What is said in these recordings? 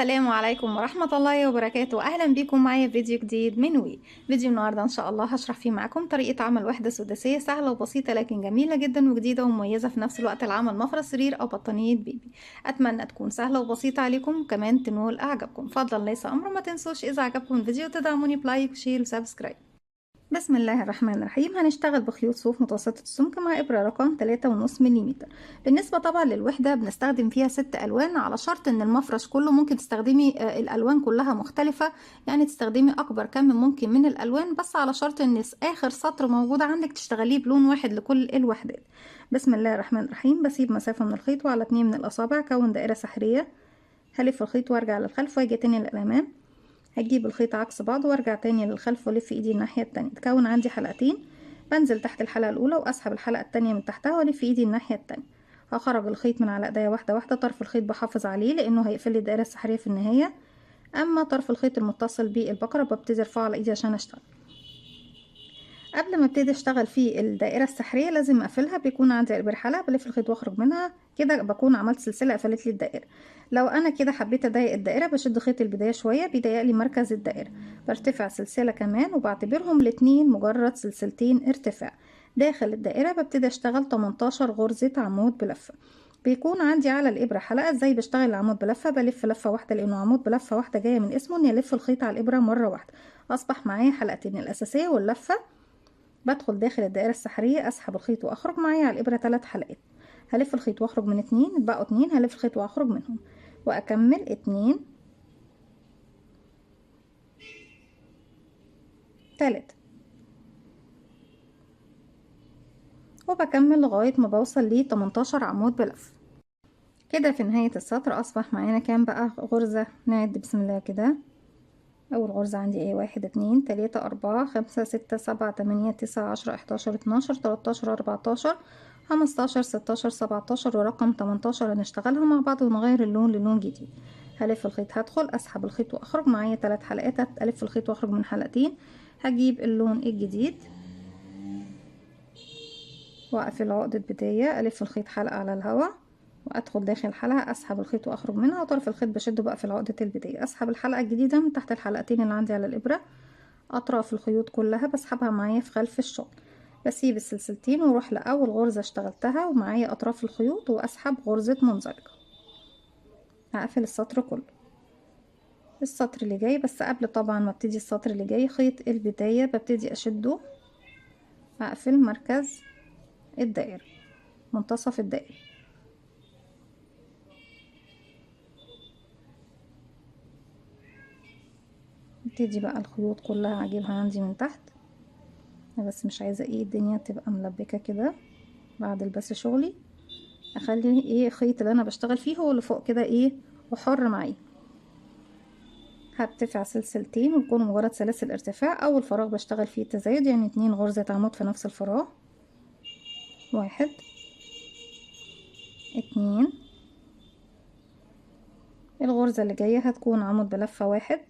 السلام عليكم ورحمة الله وبركاته. أهلا بكم معايا في فيديو جديد من فيديو النهاردة إن شاء الله هشرح فيه معاكم طريقة عمل وحدة سداسية سهلة وبسيطة لكن جميلة جدا وجديدة ومميزة في نفس الوقت لعمل مفرش سرير أو بطانية بيبي. أتمنى تكون سهلة وبسيطة عليكم وكمان تنول إعجابكم. فضلا ليس أمر، ما تنسوش إذا عجبكم الفيديو تدعموني بلايك وشير وسبسكرايب. بسم الله الرحمن الرحيم. هنشتغل بخيوط صوف متوسطة السمك مع إبرة رقم 3.5 ملم. بالنسبة طبعا للوحدة بنستخدم فيها 6 ألوان، على شرط إن المفرش كله ممكن تستخدمي الألوان كلها مختلفة، يعني تستخدمي أكبر كم ممكن من الألوان، بس على شرط إن آخر سطر موجود عندك تشتغليه بلون واحد لكل الوحدات. بسم الله الرحمن الرحيم. بسيب مسافة من الخيط وعلى 2 من الأصابع كون دائرة سحرية. هلف الخيط وارجع للخلف واجي تاني للأمام. هجيب الخيط عكس بعض وارجع تاني للخلف والف ايدي الناحية التانية. تكون عندي حلقتين، بنزل تحت الحلقة الاولى واسحب الحلقة التانية من تحتها والف ايدي الناحية التانية. هخرج الخيط من على ايديا واحدة واحدة. طرف الخيط بحافظ عليه لانه هيقفل لي الدائرة السحرية في النهاية، اما طرف الخيط المتصل بالبقرة ببتدي ارفعه على ايدي عشان اشتغل. قبل ما ابتدي اشتغل في الدائره السحريه لازم اقفلها. بيكون عندي ابر حلقه بلف الخيط واخرج منها، كده بكون عملت سلسله قفلت لي الدائره. لو انا كده حبيت اضيق الدائره بشد خيط البدايه شويه بيضيق لي مركز الدائره، برتفع سلسله كمان وبعتبرهم الاتنين مجرد سلسلتين ارتفاع. داخل الدائره ببتدي اشتغل 18 غرزه عمود بلفه. بيكون عندي على الابره حلقه. ازاي بشتغل العمود بلفه؟ بلف لفه واحده لانه عمود بلفه واحده جايه من اسمه اني الف الخيط على الابره مره واحده. اصبح معايا حلقتين، الاساسيه واللفه. بدخل داخل الدائرة السحرية، اسحب الخيط واخرج معايا على الابرة 3 حلقات. هلف الخيط واخرج من 2، بقوا 2 هلف الخيط واخرج منهم واكمل 2 3 وبكمل لغاية ما بوصل ل 18 عمود بلف. كده في نهاية السطر اصبح معانا كام بقى غرزة؟ نعد بسم الله كده. اول غرزة عندي ايه؟ 1 2 3 4 5 6 7 8 9 10 11 12 13 14 15 16 17 ورقم 18 هنشتغلها مع بعض ونغير اللون للون جديد. هلف الخيط، هدخل اسحب الخيط واخرج معايا 3 حلقات، الف الخيط واخرج من حلقتين. هجيب اللون الجديد واقفل عقدة بداية، الف الخيط حلقة على الهواء وادخل داخل الحلقة، اسحب الخيط واخرج منها وطرف الخيط بشده بقفل عقدة البداية. اسحب الحلقة الجديدة من تحت الحلقتين اللي عندي على الابرة. اطراف الخيوط كلها بسحبها معايا في خلف الشغل. بسيب السلسلتين واروح لاول غرزة اشتغلتها ومعايا اطراف الخيوط واسحب غرزة منزلقة. هقفل السطر كله. السطر اللي جاي، بس قبل طبعا ما ابتدي السطر اللي جاي، خيط البداية ببتدي اشده، هقفل مركز الدائرة، منتصف الدائرة. ابتدي بقى الخيوط كلها اجيبها عندي من تحت. أنا بس مش عايزة الدنيا تبقى ملبكة كده. بعد البس شغلي اخلي الخيط اللي انا بشتغل فيه هو اللي فوق كده وحر معايا. هرتفع سلسلتين ويكونوا مجرد سلاسل ارتفاع. اول فراغ بشتغل فيه التزايد، يعني 2 غرزة عمود في نفس الفراغ. 1 2. الغرزة اللي جاية هتكون عمود بلفة 1.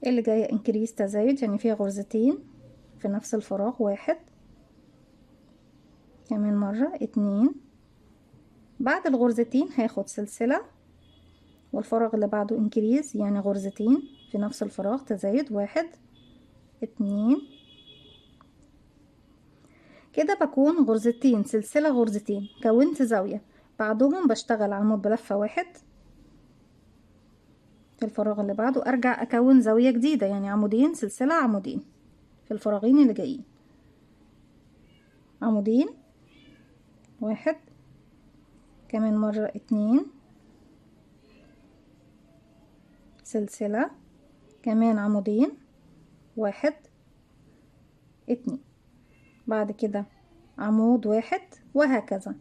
اللي جاية انكريس تزايد، يعني فيها غرزتين في نفس الفراغ. 1 كمان مرة. 2. بعد الغرزتين هاخد سلسلة والفراغ اللي بعده انكريز، يعني غرزتين في نفس الفراغ تزايد. 1 2. كده بكون غرزتين سلسلة غرزتين، كونت زاوية. بعدهم بشتغل عمود بلفة 1 في الفراغ اللي بعده، ارجع اكون زاوية جديدة، يعني عمودين سلسلة عمودين في الفراغين اللي جايين. عمودين. 1 كمان مرة. 2 سلسلة كمان عمودين. 1 2. بعد كده عمود 1 وهكذا.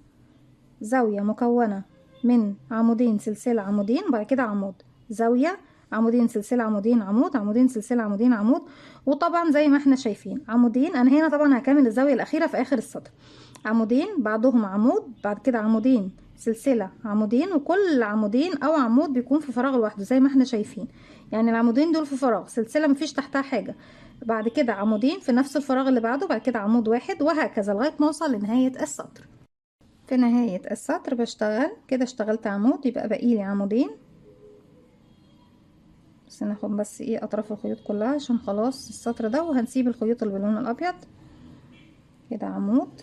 زاوية مكونة من عمودين سلسلة عمودين، بعد كده عمود، زاوية، عمودين سلسلة عمودين، عمود، عمودين سلسلة عمودين، عمود. وطبعا زي ما احنا شايفين عمودين. انا هنا طبعا هكمل الزاوية الاخيرة في اخر السطر. عمودين بعدهم عمود، بعد كده عمودين سلسلة عمودين، وكل عمودين او عمود بيكون في فراغ لوحده زي ما احنا شايفين. يعني العمودين دول في فراغ، سلسلة مفيش تحتها حاجة، بعد كده عمودين في نفس الفراغ اللي بعده، بعد كده عمود 1 وهكذا لغاية ما اوصل لنهاية السطر. في نهاية السطر بشتغل كده، اشتغلت عمود، يبقى باقيلي عمودين بس. ناخد بس ايه اطراف الخيوط كلها عشان خلاص السطر ده، وهنسيب الخيوط اللي باللون الابيض. كده عمود،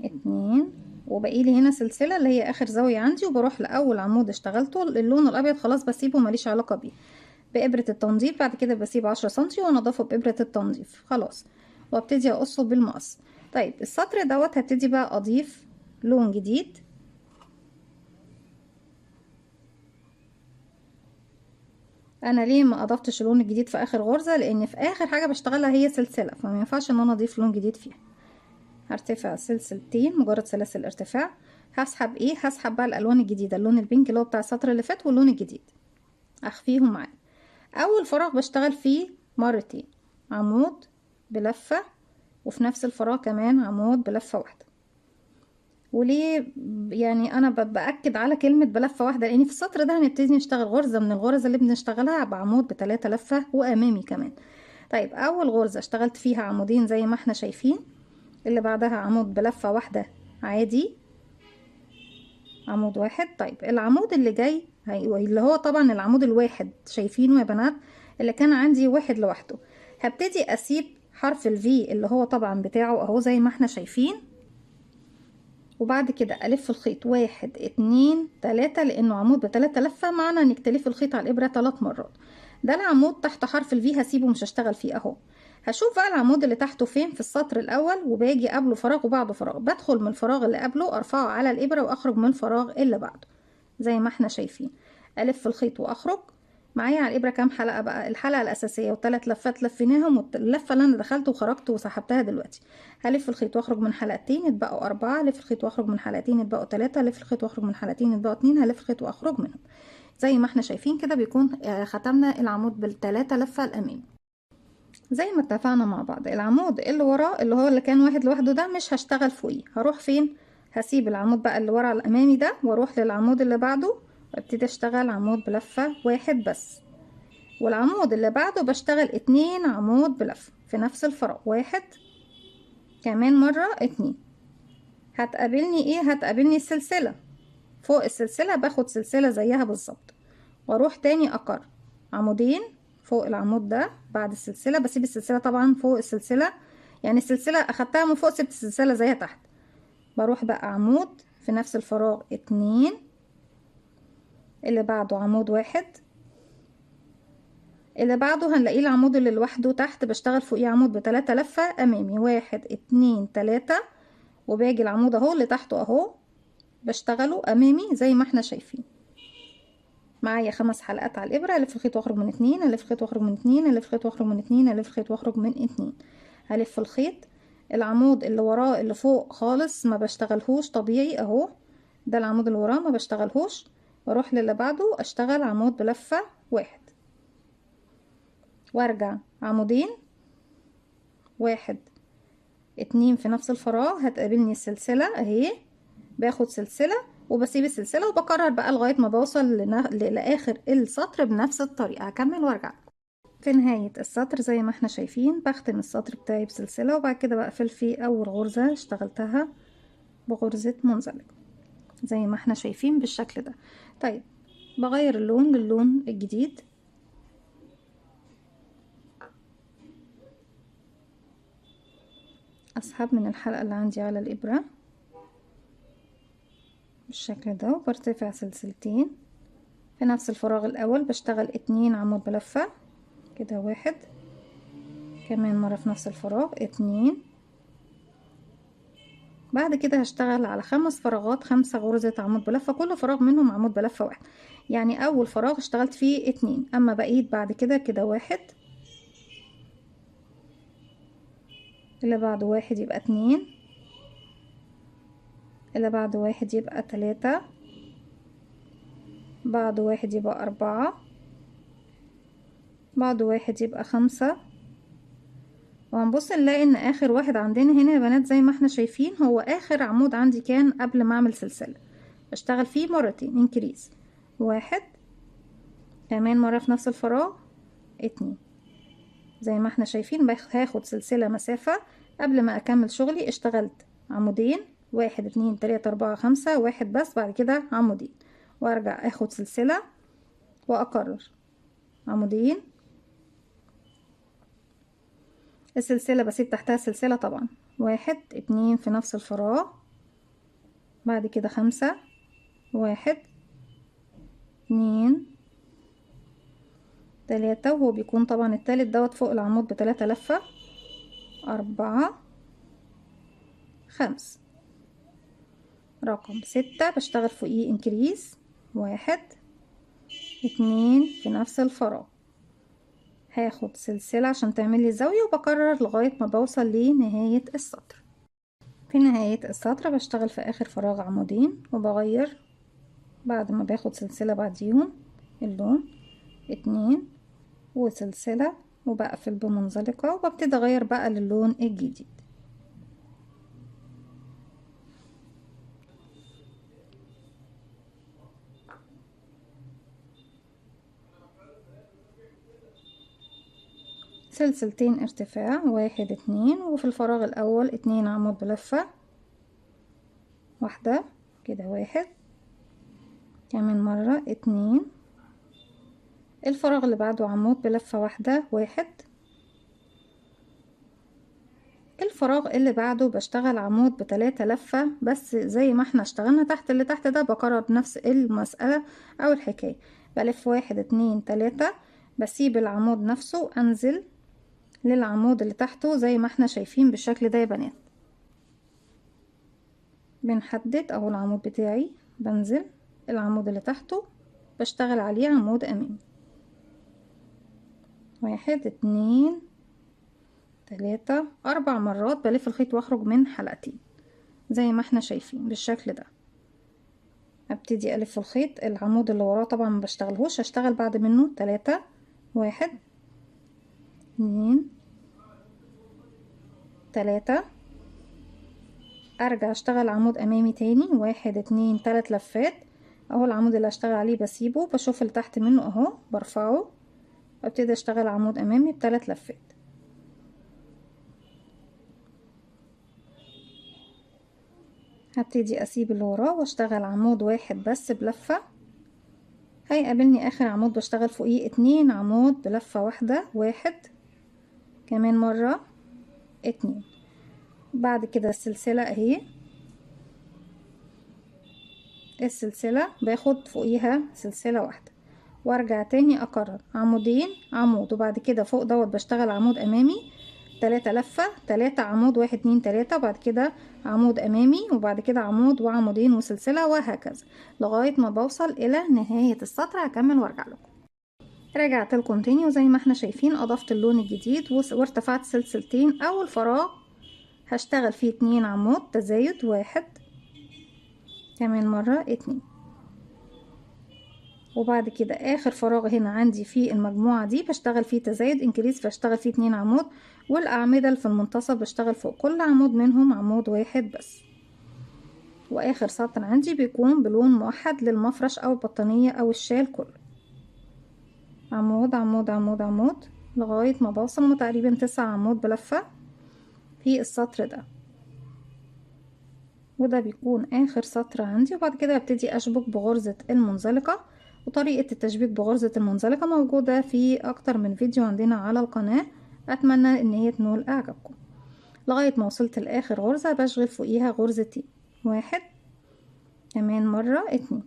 اتنين، وبقيلي هنا سلسلة اللي هي اخر زاوية عندي، وبروح لاول عمود اشتغلته اللون الابيض خلاص بسيبه ماليش علاقة بيه بإبرة التنظيف. بعد كده بسيب 10 سنتي وانضفه بإبرة التنظيف خلاص، وابتدي اقصه بالمقص. طيب السطر دوت هبتدي بقى اضيف لون جديد. انا ليه ما اضفتش اللون الجديد في اخر غرزة؟ لان في اخر حاجة بشتغلها هي سلسلة، فما ينفعش ان انا اضيف لون جديد فيها. هرتفع سلسلتين، مجرد سلاسل ارتفاع. هسحب ايه؟ هسحب بقى الالوان الجديدة، اللون البينك اللي هو بتاع السطر اللي فات واللون الجديد اخفيهم معايا. اول فراغ بشتغل فيه مرتين عمود بلفة، وفي نفس الفراغ كمان عمود بلفة واحدة. وليه يعني انا باكد على كلمة بلفة واحدة؟ لان في السطر ده هنبتدي نشتغل غرزة من الغرز اللي بنشتغلها بعمود ب3 لفة وامامي كمان. طيب اول غرزة اشتغلت فيها عمودين زي ما احنا شايفين، اللي بعدها عمود بلفة واحدة عادي، عمود واحد. طيب العمود اللي جاي اللي هو طبعا العمود الواحد شايفينه يا بنات، اللي كان عندي واحد لوحده، هبتدي اسيب حرف الفي اللي هو طبعا بتاعه اهو زي ما احنا شايفين، وبعد كده الف الخيط 1 2 3 لانه عمود ب3 لفة، معنى انك تلف الخيط على الابرة 3 مرات. ده العمود تحت حرف الفي هسيبه مش هشتغل فيه اهو. هشوف بقى العمود اللي تحته فين في السطر الاول، وباجي قبله فراغ وبعده فراغ، بدخل من الفراغ اللي قبله ارفعه على الابرة واخرج من الفراغ اللي بعده زي ما احنا شايفين. الف الخيط واخرج. معايا على الابره كام حلقه بقى؟ الحلقه الاساسيه و3 لفات لفيناهم، واللفه اللي انا دخلت وخرجت وسحبتها دلوقتي. هلف الخيط واخرج من حلقتين يتبقوا 4، الف الخيط واخرج من حلقتين يتبقوا 3، الف الخيط واخرج من حلقتين يتبقوا 2، هلف الخيط واخرج منهم زي ما احنا شايفين كده. بيكون ختمنا العمود بال3 لفه الامامي زي ما اتفقنا مع بعض. العمود اللي وراه اللي هو اللي كان واحد لوحده ده مش هشتغل فوقيه، هروح فين؟ هسيب العمود بقى اللي ورا الامامي ده واروح للعمود اللي بعده وابتدي اشتغل عمود بلفة واحد بس. والعمود اللي بعده بشتغل 2 عمود بلفة في نفس الفراغ، واحد كمان مرة 2. هتقابلني ايه؟ هتقابلني السلسلة. فوق السلسلة باخد سلسلة زيها بالظبط، واروح تاني اكرر عمودين فوق العمود ده بعد السلسلة. بسيب السلسلة طبعا فوق السلسلة، يعني السلسلة اخدتها من فوق سبت السلسلة زيها تحت. بروح بقى عمود في نفس الفراغ 2، اللي بعده عمود واحد، اللي بعده هنلاقيه العمود اللي لوحده تحت بشتغل فوقيه عمود ب3 لفة امامي، 1 2 3، وباجي العمود اهو اللي تحته اهو بشتغله امامي زي ما احنا شايفين. معايا 5 حلقات على الابره، الف الخيط واخرج من 2، الف الخيط واخرج من 2، الف الخيط واخرج من 2، الف الخيط واخرج من 2. هلف الخيط، العمود اللي وراه اللي فوق خالص ما بشتغلهوش طبيعي اهو، ده العمود اللي وراه ما بشتغلهوش، واروح للي بعده اشتغل عمود بلفة واحد، وارجع عمودين 1 2 في نفس الفراغ. هتقابلني السلسلة اهي، باخد سلسلة وبسيب السلسلة وبكرر بقى لغاية ما بوصل لآخر السطر بنفس الطريقة. هكمل وارجع. في نهاية السطر زي ما احنا شايفين بختم السطر بتاعي بسلسلة، وبعد كده بقفل في اول غرزة اشتغلتها بغرزة منزلق زي ما احنا شايفين بالشكل ده. طيب بغير اللون للون الجديد، اسحب من الحلقة اللي عندي على الابرة بالشكل ده، وبرتفع سلسلتين في نفس الفراغ الاول بشتغل 2 عمود بلفة كده، 1 كمان مرة في نفس الفراغ 2. بعد كده هشتغل على 5 فراغات 5 غرزة عمود بلفة، كل فراغ منهم عمود بلفة واحد. يعني اول فراغ اشتغلت فيه 2، اما بقيت بعد كده كده 1، اللي بعده 1 يبقى 2، اللي بعده 1 يبقى 3، بعده 1 يبقى 4، بعده 1 يبقى 5. وهنبص نلاقي ان اخر واحد عندنا هنا يا بنات زي ما احنا شايفين هو اخر عمود عندي كان قبل ما اعمل سلسلة، بشتغل فيه مرتين انكريز، 1 كمان مرة في نفس الفراغ 2. زي ما احنا شايفين هاخد سلسلة مسافة قبل ما اكمل شغلي. اشتغلت عمودين 1 2 3 4 5 1 بس، بعد كده عمودين، وارجع اخد سلسلة واكرر عمودين، السلسلة بسيب تحتها سلسلة طبعا، 1 2 في نفس الفراغ، بعد كده 5 1 2 3، وهو بيكون طبعا التالت دوت فوق العمود ب3 لفة، 4 5، رقم 6 بشتغل فوقيه انكريز، 1 2 في نفس الفراغ، هاخد سلسلة عشان تعمل لي زاوية، وبكرر لغاية ما بوصل لنهاية السطر. في نهاية السطر بشتغل في اخر فراغ عمودين، وبغير بعد ما باخد سلسلة بعديهم اللون، 2 وسلسلة، وبقفل بمنزلقة، وببتدي اغير بقى للون الجديد. سلسلتين ارتفاع، 1 2، وفي الفراغ الاول 2 عمود بلفة واحدة كده، 1 كمان مرة 2، الفراغ اللي بعده عمود بلفة واحدة 1، الفراغ اللي بعده بشتغل عمود ب3 لفة بس، زي ما احنا اشتغلنا تحت اللي تحت ده بكرر نفس المسألة او الحكاية، بلف 1 2 3، بسيب العمود نفسه، انزل للعمود اللي تحته زي ما احنا شايفين بالشكل ده يا بنات. بنحدد اهو العمود بتاعي، بنزل العمود اللي تحته بشتغل عليه عمود امامي، 1 2 3 4 مرات، بلف الخيط واخرج من حلقتين زي ما احنا شايفين بالشكل ده. ابتدي الف الخيط، العمود اللي وراه طبعا ما بشتغلهوش، هشتغل بعد منه 3 1 2 3، ارجع اشتغل عمود امامي تاني، 1 2 3 لفات اهو، العمود اللي هشتغل عليه بسيبه، بشوف اللي تحت منه اهو برفعه، ابتدي اشتغل عمود امامي ب3 لفات، هبتدي اسيب اللي وراه واشتغل عمود واحد بس بلفة، هيقابلني اخر عمود بشتغل فوقيه 2 عمود بلفة واحدة، 1 كمان مرة 2، بعد كده السلسلة اهي، السلسلة باخد فوقيها سلسلة واحدة، وارجع تاني اكرر عمودين عمود، وبعد كده فوق دوت بشتغل عمود امامي 3 لفة، 3 عمود 1 2 3، وبعد كده عمود امامي، وبعد كده عمود وعمودين وسلسلة، وهكذا لغاية ما بوصل الى نهاية السطر. هكمل وارجع لكم. رجعت لكم تاني، وزي ما احنا شايفين اضفت اللون الجديد وارتفعت سلسلتين، اول فراغ هشتغل فيه 2 عمود تزايد، 1 كمان مرة 2، وبعد كده اخر فراغ هنا عندي في المجموعة دي بشتغل فيه تزايد انكريز، بشتغل فيه 2 عمود، والاعمدة اللي في المنتصف بشتغل فوق كل عمود منهم عمود واحد بس، واخر سطر عندي بيكون بلون موحد للمفرش او البطانية او الشال كله، عمود عمود عمود عمود لغاية ما بوصل تقريبا 9 عمود بلفة في السطر ده، وده بيكون اخر سطر عندي. وبعد كده هبتدي اشبك بغرزة المنزلقة، وطريقة التشبيك بغرزة المنزلقة موجودة في اكتر من فيديو عندنا على القناة، اتمنى ان هي تنول اعجابكم. لغاية ما وصلت لاخر غرزة بشغل فوقيها غرزتين، 1 كمان مرة 2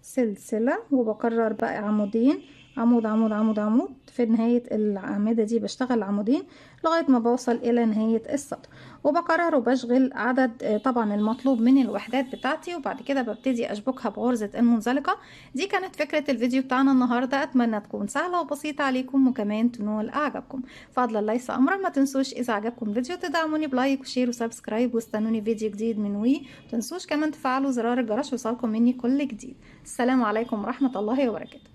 سلسلة، وبكرر بقى عمودين عمود عمود عمود عمود، في نهاية الأعمدة دي بشتغل عمودين لغاية ما بوصل إلى نهاية السطر، وبكرر وبشغل عدد طبعا المطلوب من الوحدات بتاعتي، وبعد كده ببتدي أشبكها بغرزة المنزلقة. دي كانت فكرة الفيديو بتاعنا النهاردة، أتمنى تكون سهلة وبسيطة عليكم وكمان تنول أعجابكم. فضلا ليس أمرا، ما تنسوش إذا عجبكم الفيديو تدعموني بلايك وشير وسبسكرايب، واستنوني فيديو جديد من وي. متنسوش كمان تفعلوا زرار الجرس يوصلكم مني كل جديد. السلام عليكم ورحمة الله وبركاته.